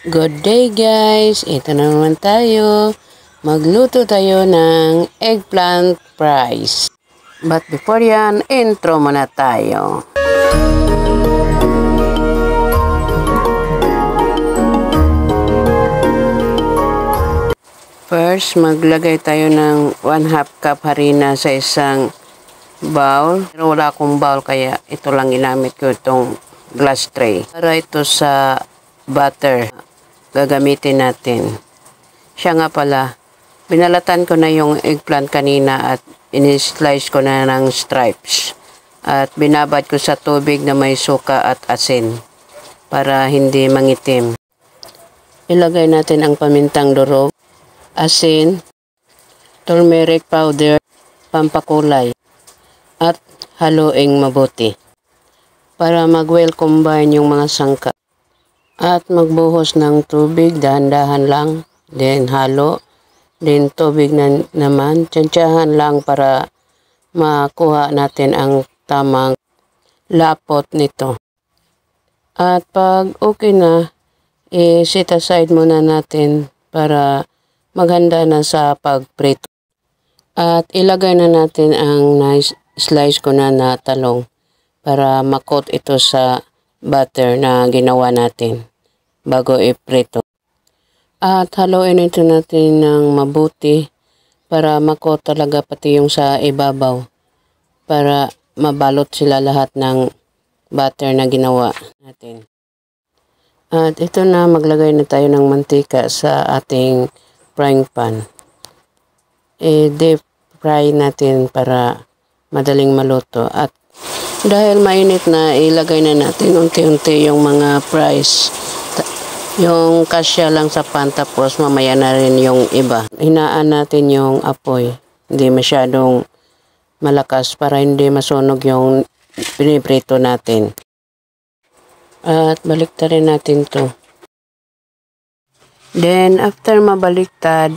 Good day guys! Ito na naman tayo. Magluto tayo ng eggplant fries. But before yan, intro muna tayo. First, maglagay tayo ng 1/2 cup harina sa isang bowl. Pero wala akong bowl kaya ito lang ginamit ko, itong glass tray. Para ito sa butter gagamitin natin. Siya nga pala, binalatan ko na yung eggplant kanina at in-slice ko na ng stripes. At binabad ko sa tubig na may suka at asin para hindi mangitim. Ilagay natin ang pamintang durog, asin, turmeric powder, pampakulay, at haluing mabuti para mag-well combine yung mga sangka. At magbuhos ng tubig, dahan-dahan lang, then halo, then tubig na naman, tsansyahan lang para makuha natin ang tamang lapot nito. At pag okay na, i-set aside muna natin para maghanda na sa pagprito. At ilagay na natin ang slice ko na talong para makot ito sa butter na ginawa natin bago iprito. At haluin ito natin ng mabuti para makot talaga pati yung sa ibabaw para mabalot sila lahat ng butter na ginawa natin. At ito na, maglagay na tayo ng mantika sa ating frying pan. I-deep fry natin para madaling maluto. At dahil mainit na, ilagay na natin unti-unti yung mga fries. Yung kasya lang sa pan, tapos mamaya na rin yung iba. Hinaan natin yung apoy. Hindi masyadong malakas para hindi masunog yung piniprito natin. At baliktarin natin to. Then, after mabaliktad,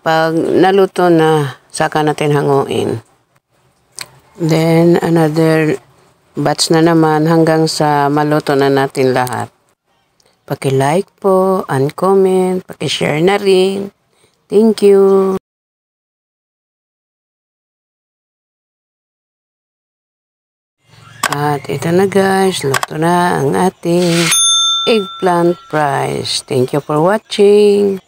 pag naluto na, saka natin hanguin. Then, another batch na naman hanggang sa maluto na natin lahat. Paki-like po, and comment, paki-share na rin. Thank you! At ito na guys, luto na ang ating eggplant fries. Thank you for watching!